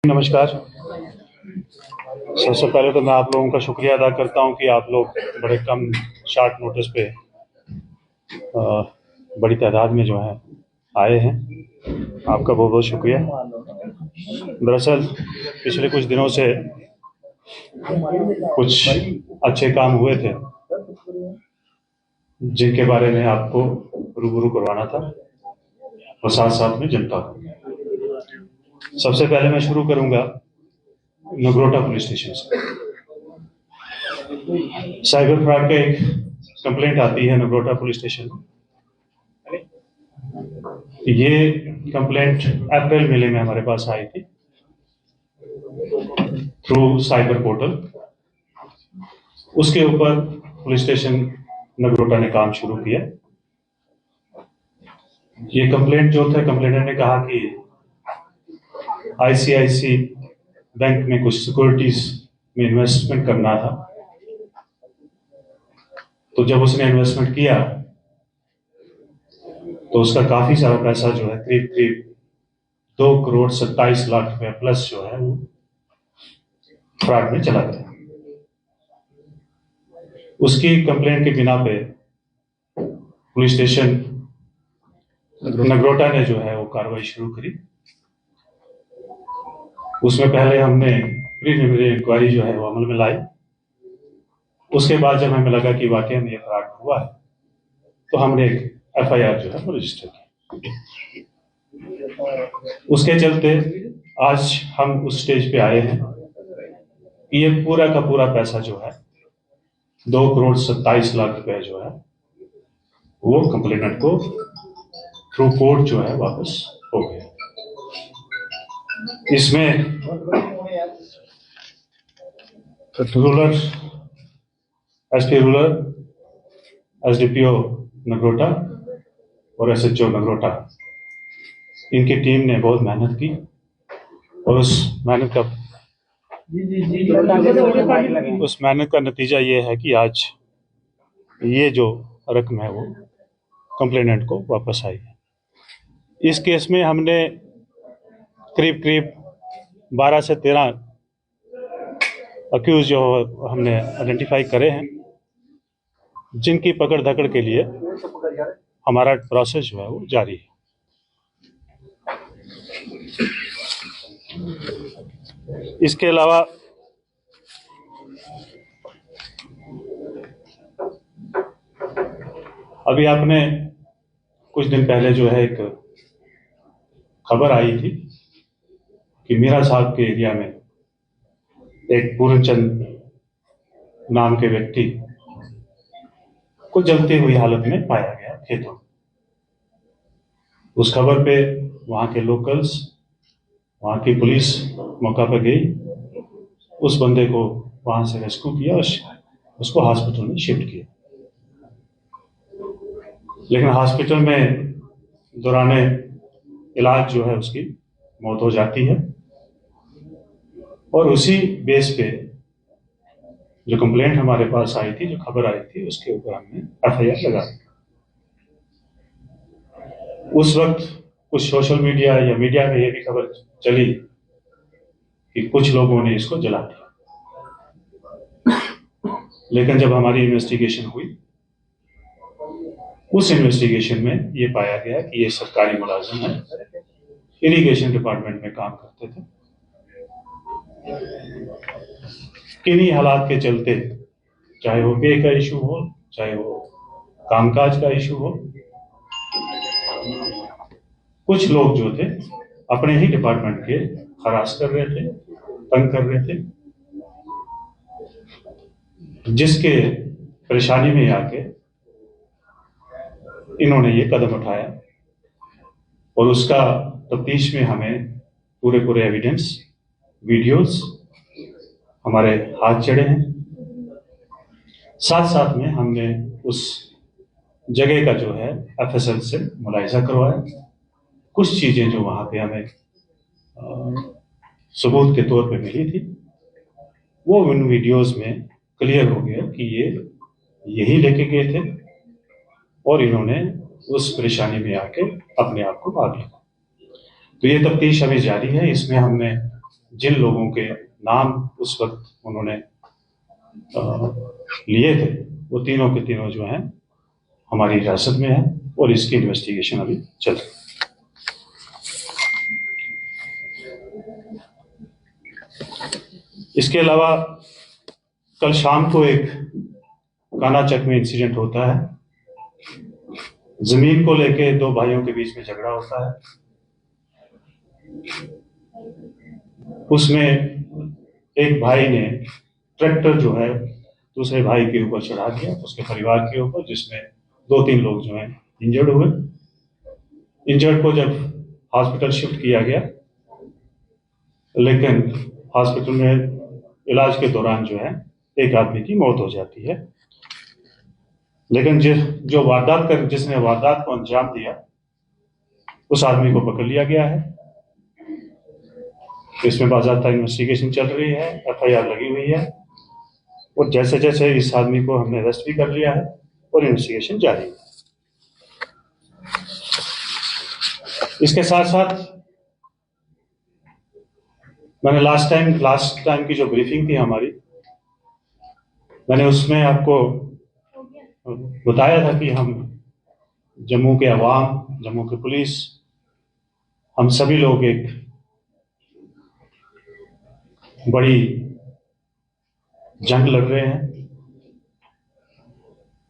नमस्कार। सबसे पहले तो मैं आप लोगों का शुक्रिया अदा करता हूं कि आप लोग बड़े कम शॉर्ट नोटिस पे बड़ी तादाद में जो है आए हैं। आपका बहुत बहुत शुक्रिया। दरअसल पिछले कुछ दिनों से कुछ अच्छे काम हुए थे जिनके बारे में आपको रूबरू करवाना था और साथ साथ में जनता को। सबसे पहले मैं शुरू करूंगा नगरोटा पुलिस स्टेशन से। साइबर फ्रॉड का एक कंप्लेंट आती है नगरोटा पुलिस स्टेशन में। ये कंप्लेंट अप्रैल महीने में हमारे पास आई थी थ्रू साइबर पोर्टल। उसके ऊपर पुलिस स्टेशन नगरोटा ने काम शुरू किया। ये कंप्लेंट जो था, कंप्लेनेंट ने कहा कि आईसीआईसी बैंक में कुछ सिक्योरिटीज में इन्वेस्टमेंट करना था। तो जब उसने इन्वेस्टमेंट किया तो उसका काफी सारा पैसा जो है करीब करीब 2,27,00,000 रुपए प्लस जो है वो फ्रॉड में चला गया। उसकी कंप्लेंट के बिना पे पुलिस स्टेशन नगरोटा ने जो है वो कार्रवाई शुरू करी। उसमें पहले हमने प्रीलिमिनरी इंक्वायरी जो है वो अमल में लाई। उसके बाद जब हमें लगा कि वाकई में ये फ्रॉड हुआ है तो हमने एक एफआईआर जो है वो रजिस्टर की। उसके चलते आज हम उस स्टेज पे आए हैं कि ये पूरा का पूरा पैसा जो है 2,27,00,000 रुपए जो है वो कंप्लेनेंट को थ्रू कोर्ट जो है वापस हो गया। इसमें rural SP rural, SDPO Nagrota और एसएचओ नगरोटा, इनकी टीम ने बहुत मेहनत की और उस मेहनत का नतीजा ये है कि आज ये जो रकम है वो कंप्लेनेंट को वापस आई है। इस केस में हमने करीब करीब 12 से 13 अक्यूज जो हमने आइडेंटिफाई करे हैं, जिनकी पकड़ धकड़ के लिए हमारा प्रोसेस जो है वो जारी है। इसके अलावा अभी आपने कुछ दिन पहले जो है एक खबर आई थी कि मीरा साहब के एरिया में एक पूर्णचंद नाम के व्यक्ति को जलती हुई हालत में पाया गया खेतों। उस खबर पे वहां के लोकल्स, वहां की पुलिस मौका पर गई, उस बंदे को वहां से रेस्क्यू किया और उसको हॉस्पिटल में शिफ्ट किया। लेकिन हॉस्पिटल में दौरान इलाज जो है उसकी मौत हो जाती है और उसी बेस पे जो कंप्लेंट हमारे पास आई थी, जो खबर आई थी, उसके ऊपर हमने एफआईआर लगा दी। उस वक्त कुछ सोशल मीडिया या मीडिया में ये भी खबर चली कि कुछ लोगों ने इसको जला दिया। लेकिन जब हमारी इन्वेस्टिगेशन हुई, उस इन्वेस्टिगेशन में ये पाया गया कि ये सरकारी मुलाजिम है, इरिगेशन डिपार्टमेंट में काम करते थे। किन्हीं हालात के चलते, चाहे वो पे का इशू हो, चाहे वो कामकाज का इशू हो, कुछ लोग जो थे अपने ही डिपार्टमेंट के हरास कर रहे थे, तंग कर रहे थे, जिसके परेशानी में आके इन्होंने ये कदम उठाया और उसका तफ्तीश में हमें पूरे एविडेंस, वीडियोस हमारे हाथ चढ़े हैं। साथ साथ में हमने उस जगह का जो है एफएसएल से मुलाहिजा करवाया। कुछ चीजें जो वहां पे हमें सबूत के तौर पे मिली थी, वो उन वीडियोस में क्लियर हो गया कि ये यही लेके गए थे और इन्होंने उस परेशानी में आके अपने आप को आग लगा। तो ये तफ्तीश अभी जारी है। इसमें हमने जिन लोगों के नाम उस वक्त उन्होंने लिए थे, वो तीनों के तीनों जो हैं हमारी हिरासत में है और इसकी इन्वेस्टिगेशन अभी चल रही है। इसके अलावा कल शाम को एक कानाचक में इंसिडेंट होता है। जमीन को लेके दो भाइयों के बीच में झगड़ा होता है। उसमें एक भाई ने ट्रैक्टर जो है दूसरे भाई के ऊपर चढ़ा दिया, उसके परिवार के ऊपर, जिसमें 2-3 लोग जो हैं इंजर्ड हुए। इंजर्ड को जब हॉस्पिटल शिफ्ट किया गया, लेकिन हॉस्पिटल में इलाज के दौरान जो है एक आदमी की मौत हो जाती है। लेकिन जिसने वारदात को अंजाम दिया, उस आदमी को पकड़ लिया गया है। इसमें बाज़ाब्ता इन्वेस्टिगेशन चल रही है, FIR लगी हुई है और जैसे जैसे इस आदमी को हमने अरेस्ट भी कर लिया है और इन्वेस्टिगेशन जारी है। इसके साथ साथ मैंने लास्ट टाइम की जो ब्रीफिंग थी हमारी, मैंने उसमें आपको बताया था कि हम जम्मू के अवाम, जम्मू की पुलिस, हम सभी लोग एक बड़ी जंग लड़ रहे हैं।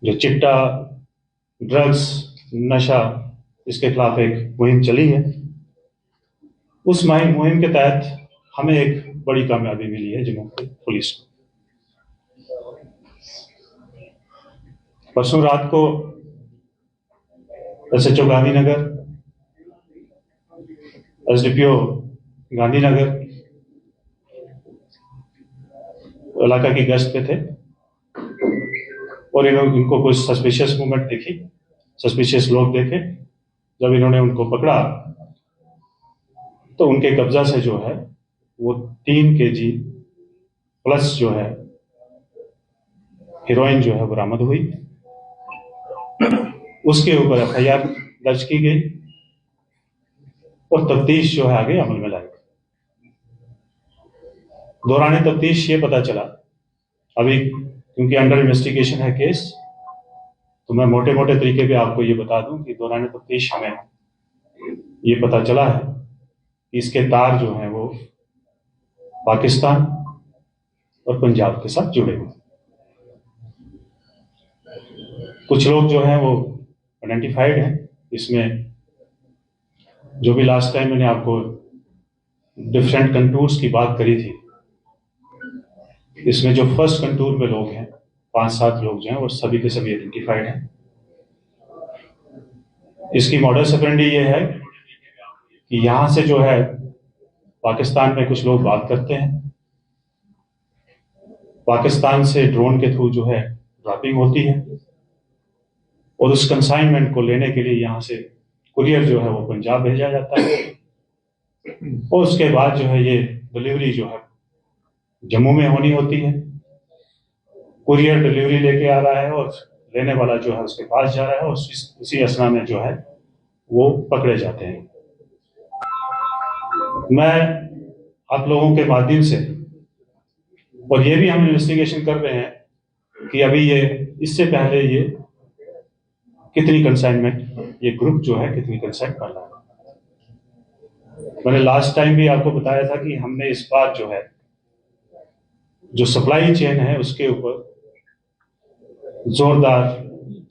जो चिट्टा, ड्रग्स, नशा, इसके खिलाफ एक मुहिम चली है। उस मुहिम के तहत हमें एक बड़ी कामयाबी मिली है जम्मू की पुलिस को। परसों रात को SHO गांधीनगर, SDPO गांधीनगर इलाका की गश्त पे थे और इनको कुछ सस्पिशियस मूवमेंट दिखी, सस्पिशियस लोग देखे। जब इन्होंने उनको पकड़ा तो उनके कब्जा से जो है वो 3 kg प्लस जो है हेरोइन जो है बरामद हुई। उसके ऊपर FIR दर्ज की गई और तफ्तीश जो है आगे अमल में लाई। दौरान तफ्तीश ये पता चला, अभी क्योंकि अंडर इन्वेस्टिगेशन है केस, तो मैं मोटे मोटे तरीके पे आपको ये बता दूं कि दौरान तफ्तीश हमें ये पता चला है कि इसके तार जो हैं वो पाकिस्तान और पंजाब के साथ जुड़े हुए। कुछ लोग जो हैं वो आइडेंटिफाइड हैं। इसमें जो भी लास्ट टाइम मैंने आपको डिफरेंट कंटूर्स की बात करी थी, इसमें जो फर्स्ट कंटूर में लोग हैं, 5-7 लोग जो हैं वो सभी के सभी आइडेंटिफाइड हैं। इसकी मॉडस ऑपरेंडी ये है कि यहां से जो है पाकिस्तान में कुछ लोग बात करते हैं, पाकिस्तान से ड्रोन के थ्रू जो है ड्रॉपिंग होती है और उस कंसाइनमेंट को लेने के लिए यहां से कुरियर जो है वो पंजाब भेजा जाता है और उसके बाद जो है ये डिलीवरी जो है जम्मू में होनी होती है। कुरियर डिलीवरी लेके आ रहा है और लेने वाला जो है उसके पास जा रहा है और उसी असना में जो है वो पकड़े जाते हैं। मैं आप लोगों के माध्यम से, और ये भी हम इन्वेस्टिगेशन कर रहे हैं कि अभी ये इससे पहले ये कितनी कंसाइनमेंट, ये ग्रुप जो है कितनी कंसाइन कर रहा है। मैंने लास्ट टाइम भी आपको बताया था कि हमने इस बार जो है जो सप्लाई चेन है उसके ऊपर जोरदार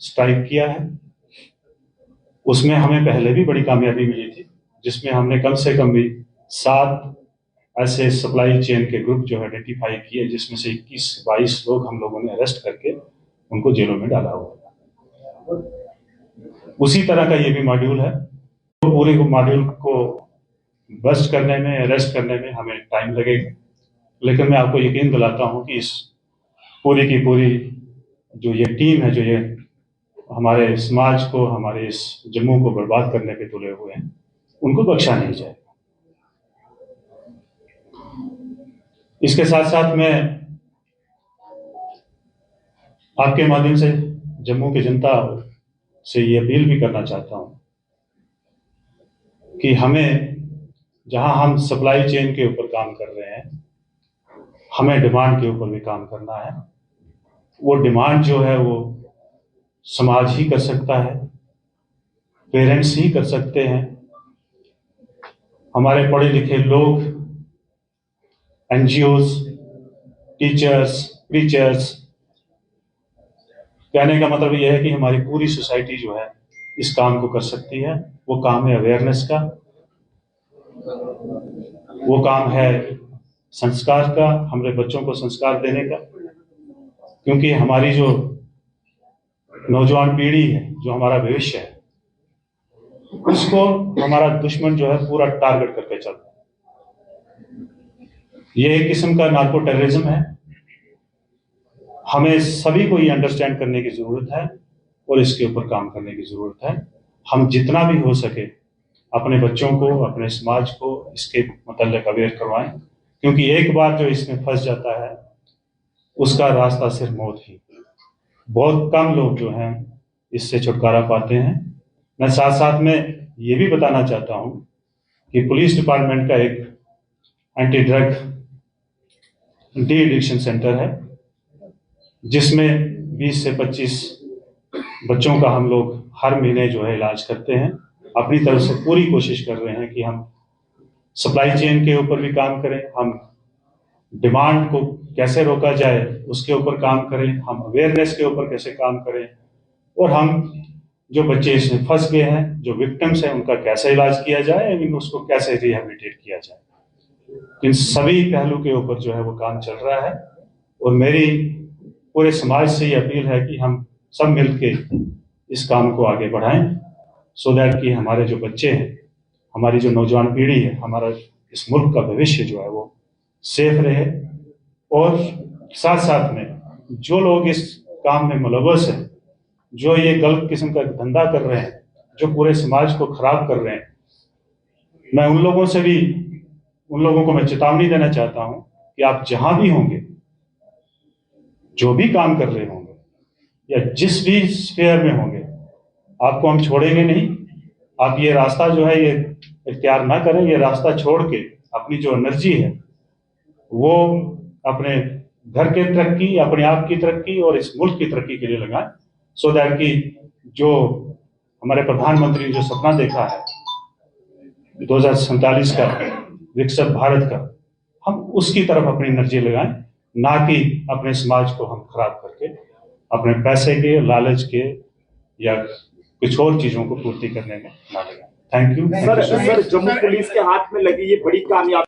स्ट्राइक किया है। उसमें हमें पहले भी बड़ी कामयाबी मिली थी, जिसमें हमने कम से कम भी 7 ऐसे सप्लाई चेन के ग्रुप जो है आइडेंटिफाई किए, जिसमें से 21-22 लोग हम लोगों ने अरेस्ट करके उनको जेलों में डाला हुआ। उसी तरह का ये भी मॉड्यूल है। तो पूरे मॉड्यूल को बस्ट करने में, अरेस्ट करने में हमें टाइम लगेगा, लेकिन मैं आपको यकीन दिलाता हूं कि इस पूरी की पूरी जो ये टीम है, जो ये हमारे समाज को, हमारे इस जम्मू को बर्बाद करने पे तुले हुए हैं, उनको बख्शा नहीं जाएगा। इसके साथ साथ मैं आपके माध्यम से जम्मू की जनता से ये अपील भी करना चाहता हूं कि हमें जहां हम सप्लाई चेन के ऊपर काम कर रहे हैं, हमें डिमांड के ऊपर भी काम करना है। वो डिमांड जो है वो समाज ही कर सकता है, पेरेंट्स ही कर सकते हैं, हमारे पढ़े लिखे लोग, एनजीओज, टीचर्स, प्रीचर्स। कहने का मतलब यह है कि हमारी पूरी सोसाइटी जो है इस काम को कर सकती है। वो काम है अवेयरनेस का, वो काम है संस्कार का, हमारे बच्चों को संस्कार देने का। क्योंकि हमारी जो नौजवान पीढ़ी है, जो हमारा भविष्य है, उसको हमारा दुश्मन जो है पूरा टारगेट करके चलता है। ये एक किस्म का नार्को टेररिज्म है। हमें सभी को ये अंडरस्टैंड करने की जरूरत है और इसके ऊपर काम करने की जरूरत है। हम जितना भी हो सके अपने बच्चों को, अपने समाज को इसके मतलब अवेयर करवाएं, क्योंकि एक बार जो इसमें फंस जाता है उसका रास्ता सिर्फ मौत ही। बहुत कम लोग जो हैं इससे छुटकारा पाते हैं। मैं साथ साथ में ये भी बताना चाहता हूं कि पुलिस डिपार्टमेंट का एक anti drug de addiction centre है, जिसमें 20 से 25 बच्चों का हम लोग हर महीने जो है इलाज करते हैं। अपनी तरफ से पूरी कोशिश कर रहे हैं कि हम सप्लाई चेन के ऊपर भी काम करें, हम डिमांड को कैसे रोका जाए उसके ऊपर काम करें, हम अवेयरनेस के ऊपर कैसे काम करें, और हम जो बच्चे इसमें फंस गए हैं, जो विक्टिम्स हैं, उनका कैसे इलाज किया जाए, उसको कैसे रिहेबिलिटेट किया जाए। इन सभी पहलू के ऊपर जो है वो काम चल रहा है। और मेरी पूरे समाज से ये अपील है कि हम सब मिलके इस काम को आगे बढ़ाएं, सो दैट कि हमारे जो बच्चे हैं, हमारी जो नौजवान पीढ़ी है, हमारा इस मुल्क का भविष्य जो है वो सेफ रहे। और साथ साथ में जो लोग इस काम में मुलव्वस हैं, जो ये गलत किस्म का धंधा कर रहे हैं, जो पूरे समाज को खराब कर रहे हैं, मैं उन लोगों को मैं चेतावनी देना चाहता हूं कि आप जहां भी होंगे, जो भी काम कर रहे होंगे, या जिस भी स्फीयर में होंगे, आपको हम छोड़ेंगे नहीं। आप ये रास्ता जो है ये इख्तियार ना करें। ये रास्ता छोड़ के अपनी जो एनर्जी है वो अपने घर की तरक्की, अपने आप की तरक्की और इस मुल्क की तरक्की के लिए लगाएं, सो दैट कि जो हमारे प्रधानमंत्री ने जो सपना देखा है 2047 का विकसित भारत का, हम उसकी तरफ अपनी एनर्जी लगाएं, ना कि अपने समाज को हम खराब करके अपने पैसे के, लालच के या कुछ और चीजों को पूर्ति करने में ना लगाएं। Thank you. Sir, Jammu police के हाथ में लगी ये बड़ी कामयाबी